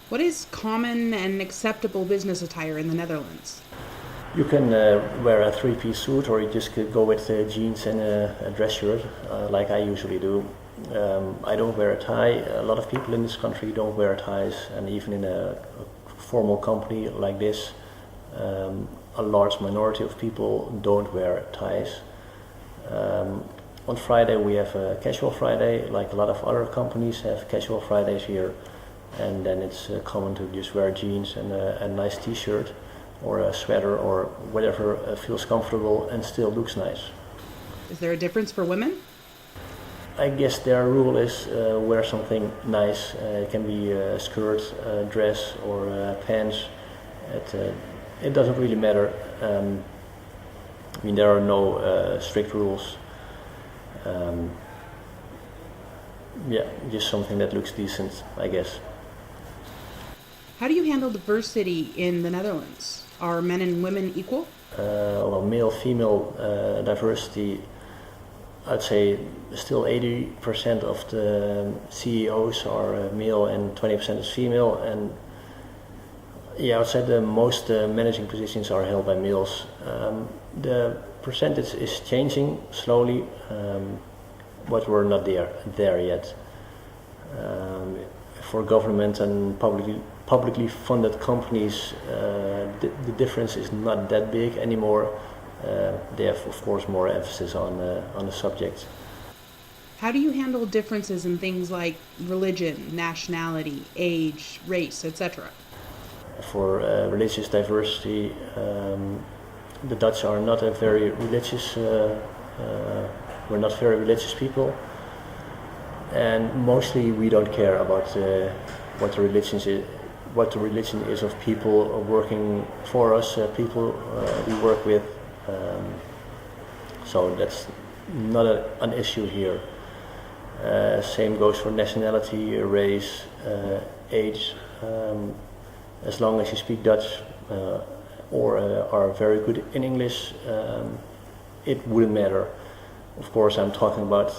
What is common and acceptable business attire in the Netherlands? You can wear a three-piece suit, or you just could go with jeans and a dress shirt, like I usually do. I don't wear a tie. A lot of people in this country don't wear ties, and even in a formal company like this, a large minority of people don't wear ties. On Friday we have a casual Friday, like a lot of other companies have casual Fridays here, and then it's common to just wear jeans and a nice t-shirt or a sweater or whatever feels comfortable and still looks nice. Is there a difference for women? I guess their rule is wear something nice. It can be a skirt, a dress, or pants. It doesn't really matter. I mean, there are no strict rules. Yeah, just something that looks decent, I guess. How do you handle diversity in the Netherlands? Are men and women equal? Well, male-female diversity, I'd say still 80% of the CEOs are male and 20% is female, and yeah, I'd say the most managing positions are held by males. The percentage is changing slowly, but we're not there yet. For government and publicly funded companies, the difference is not that big anymore. They have, of course, more emphasis on the subject. How do you handle differences in things like religion, nationality, age, race, etc.? For religious diversity, the Dutch are not a very religious. We're not very religious people, and mostly we don't care about what the religion is. What the religion is of people working for us, people we work with. So that's not an issue here. Same goes for nationality, race, age. As long as you speak Dutch or are very good in English, it wouldn't matter. Of course, I'm talking about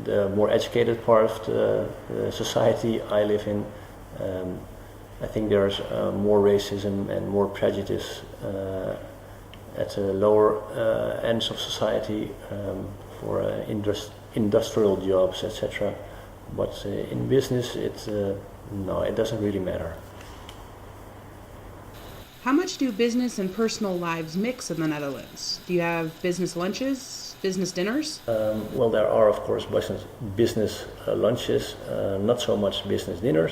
the more educated part of the society I live in. I think there's more racism and more prejudice at the lower ends of society for industrial jobs, etc. But in business, no, it doesn't really matter. How much do business and personal lives mix in the Netherlands? Do you have business lunches, business dinners? Well, there are, of course, business lunches, not so much business dinners.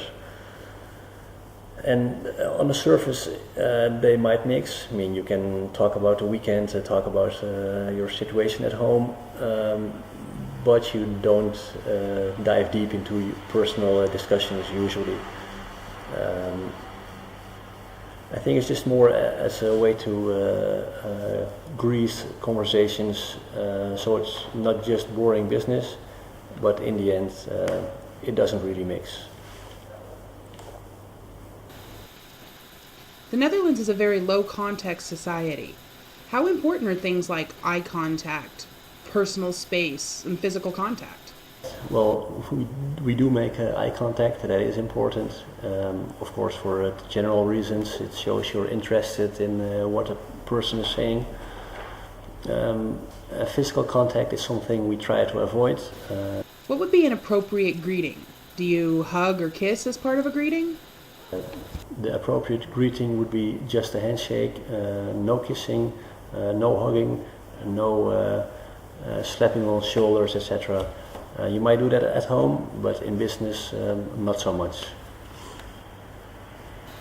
And on the surface, they might mix. I mean, you can talk about the weekend, talk about your situation at home, but you don't dive deep into personal discussions usually. I think it's just more as a way to grease conversations, so it's not just boring business, but in the end, it doesn't really mix. The Netherlands is a very low context society. How important are things like eye contact, personal space, and physical contact? Well, we do make eye contact, that is important. Of course, for general reasons, it shows you're interested in what a person is saying. Physical contact is something we try to avoid. What would be an appropriate greeting? Do you hug or kiss as part of a greeting? The appropriate greeting would be just a handshake, no kissing, no hugging, no slapping on shoulders, etc. You might do that at home, but in business, not so much.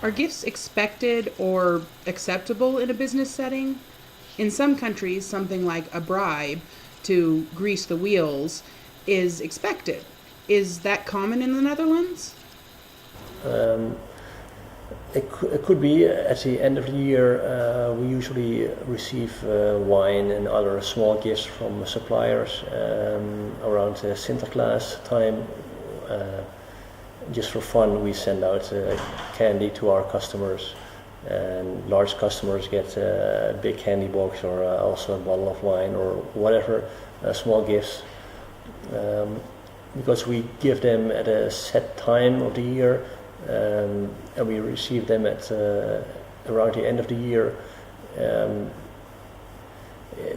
Are gifts expected or acceptable in a business setting? In some countries, something like a bribe to grease the wheels is expected. Is that common in the Netherlands? It could be. At the end of the year, we usually receive wine and other small gifts from suppliers around Sinterklaas time. Just for fun, we send out candy to our customers, and large customers get a big candy box or also a bottle of wine or whatever, small gifts. because we give them at a set time of the year, and we receive them at around the end of the year.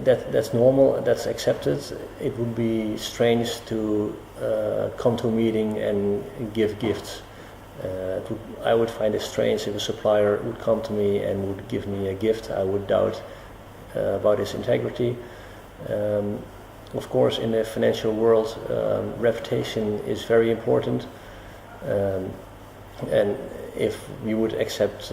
That's normal, that's accepted. It would be strange to come to a meeting and give gifts. I would find it strange if a supplier would come to me and would give me a gift. I would doubt about his integrity. Of course, in the financial world, reputation is very important. And if we would accept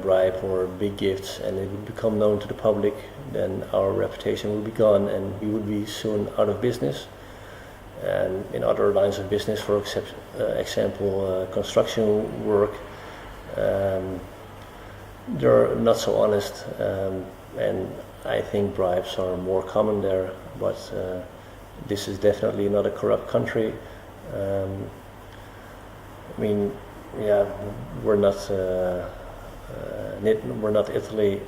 bribe or big gifts and it would become known to the public, then our reputation would be gone and we would be soon out of business. And in other lines of business, for example, construction work, they're not so honest, and I think bribes are more common there, but this is definitely not a corrupt country. I mean, yeah, we're not Italy,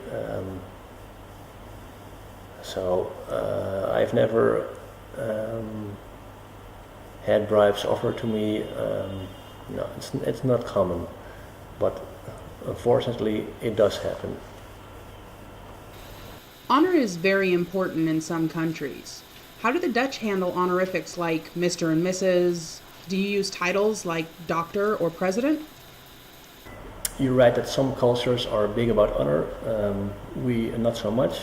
so I've never had bribes offered to me. No, it's not common, but unfortunately it does happen. Honor is very important in some countries. How do the Dutch handle honorifics like Mr. and Mrs.? Do you use titles like doctor or president? You're right that some cultures are big about honor. We not so much.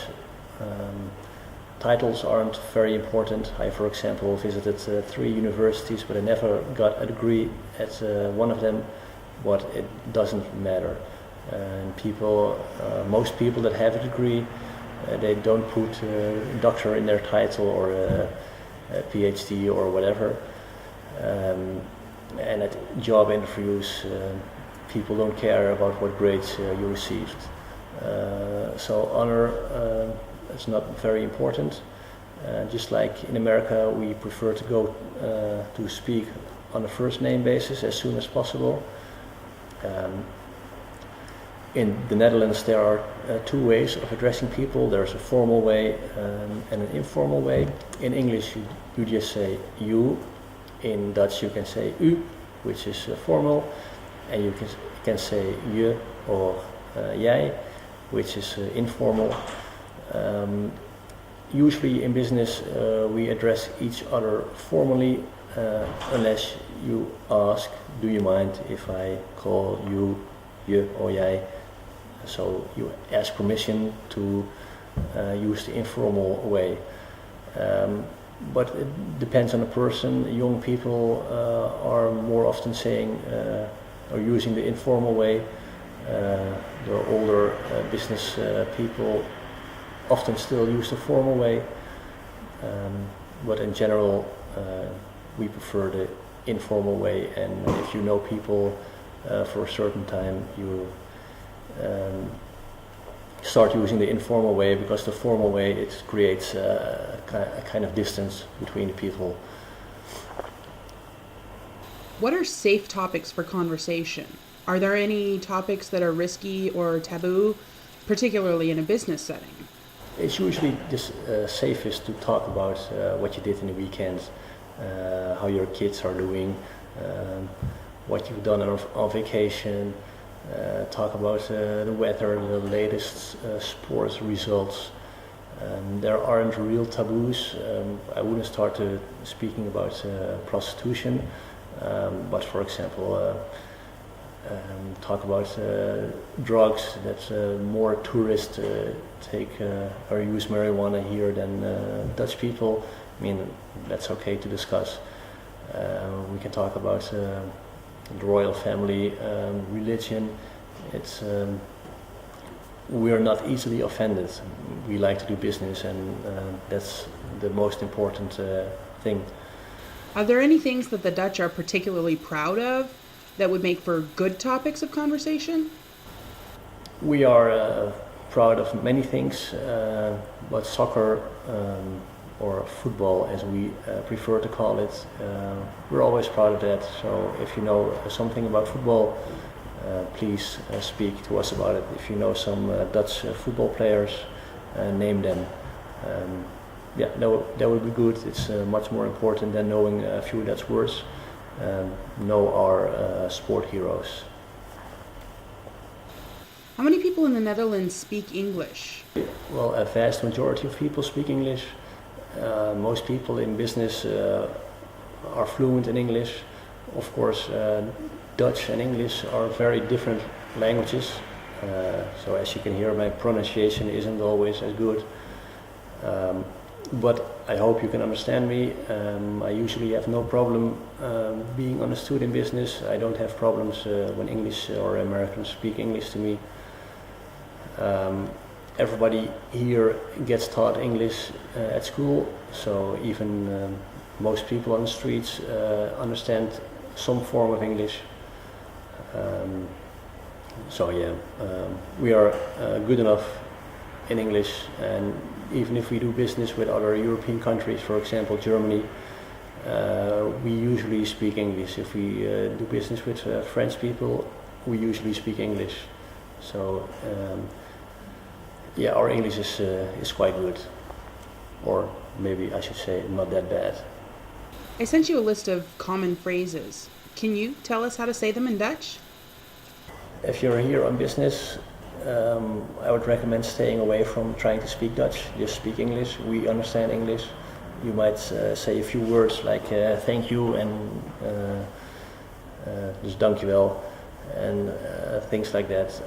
Titles aren't very important. I, for example, visited 3 universities, but I never got a degree at one of them, but it doesn't matter. And most people that have a degree, they don't put doctor in their title or a PhD or whatever. And at job interviews, people don't care about what grades you received. So honor is not very important. Just like in America, we prefer to go to speak on a first name basis as soon as possible. In the Netherlands, there are 2 ways of addressing people. There's a formal way and an informal way. In English, you just say you. In Dutch, you can say u, which is formal, and you can say je or jij, which is informal. Usually in business, we address each other formally, unless you ask, do you mind if I call you je or jij? So you ask permission to use the informal way. But it depends on the person. Young people are more often saying or using the informal way. The older business people often still use the formal way. But in general, we prefer the informal way. And if you know people for a certain time, you start using the informal way, because the formal way, it creates a kind of distance between the people. What are safe topics for conversation? Are there any topics that are risky or taboo, particularly in a business setting? It's usually just safest to talk about what you did in the weekend, how your kids are doing, what you've done on vacation. Talk about the weather, the latest sports results. There aren't real taboos. I wouldn't start speaking about prostitution, but for example, talk about drugs that more tourists take or use marijuana here than Dutch people. I mean, that's okay to discuss. We can talk about the royal family, religion. It's we are not easily offended. We like to do business, and that's the most important thing. Are there any things that the Dutch are particularly proud of that would make for good topics of conversation? We are proud of many things, but soccer or football, as we prefer to call it, we're always proud of that. So if you know something about football, please speak to us about it. If you know some Dutch football players, name them. yeah, that would be good. It's much more important than knowing a few Dutch words. Know our sport heroes. How many people in the Netherlands speak English? Well, a vast majority of people speak English. Most people in business are fluent in English. Of course, Dutch and English are very different languages. So as you can hear, my pronunciation isn't always as good. But I hope you can understand me. I usually have no problem being understood in business. I don't have problems when English or Americans speak English to me. Everybody here gets taught English at school, so even most people on the streets understand some form of English. So yeah, we are good enough in English, and even if we do business with other European countries, for example Germany, we usually speak English. If we do business with French people, we usually speak English. So yeah, our English is quite good, or maybe I should say not that bad. I sent you a list of common phrases. Can you tell us how to say them in Dutch? If you're here on business, I would recommend staying away from trying to speak Dutch. Just speak English. We understand English. You might say a few words like thank you and dus dankjewel and things like that.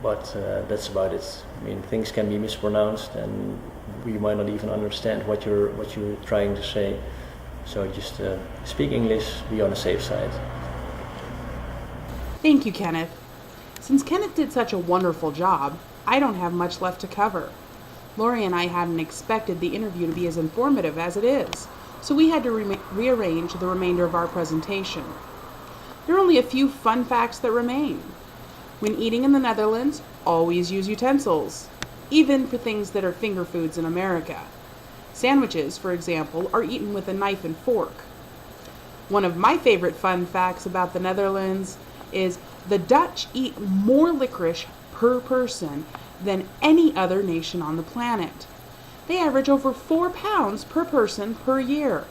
But that's about it. I mean, things can be mispronounced, and we might not even understand what you're trying to say. So just speak English. Be on the safe side. Thank you, Kenneth. Since Kenneth did such a wonderful job, I don't have much left to cover. Lori and I hadn't expected the interview to be as informative as it is, so we had to rearrange the remainder of our presentation. There are only a few fun facts that remain. When eating in the Netherlands, always use utensils, even for things that are finger foods in America. Sandwiches, for example, are eaten with a knife and fork. One of my favorite fun facts about the Netherlands is the Dutch eat more licorice per person than any other nation on the planet. They average over 4 pounds per person per year.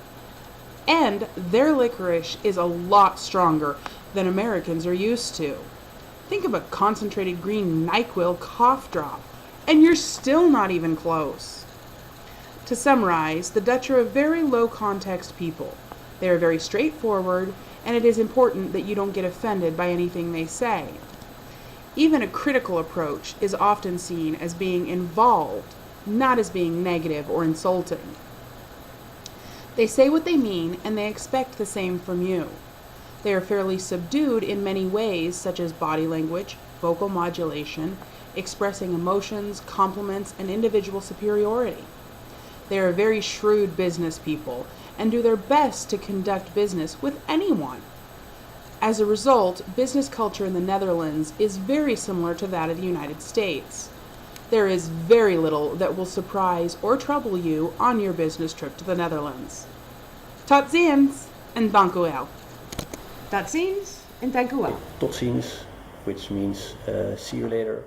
And their licorice is a lot stronger than Americans are used to. Think of a concentrated green NyQuil cough drop, and you're still not even close. To summarize, the Dutch are a very low context people. They are very straightforward, and it is important that you don't get offended by anything they say. Even a critical approach is often seen as being involved, not as being negative or insulting. They say what they mean, and they expect the same from you. They are fairly subdued in many ways, such as body language, vocal modulation, expressing emotions, compliments, and individual superiority. They are very shrewd business people and do their best to conduct business with anyone. As a result, business culture in the Netherlands is very similar to that of the United States. There is very little that will surprise or trouble you on your business trip to the Netherlands. Tot ziens en dank u wel. Tot ziens en dank u wel. Tot ziens, which means see you later.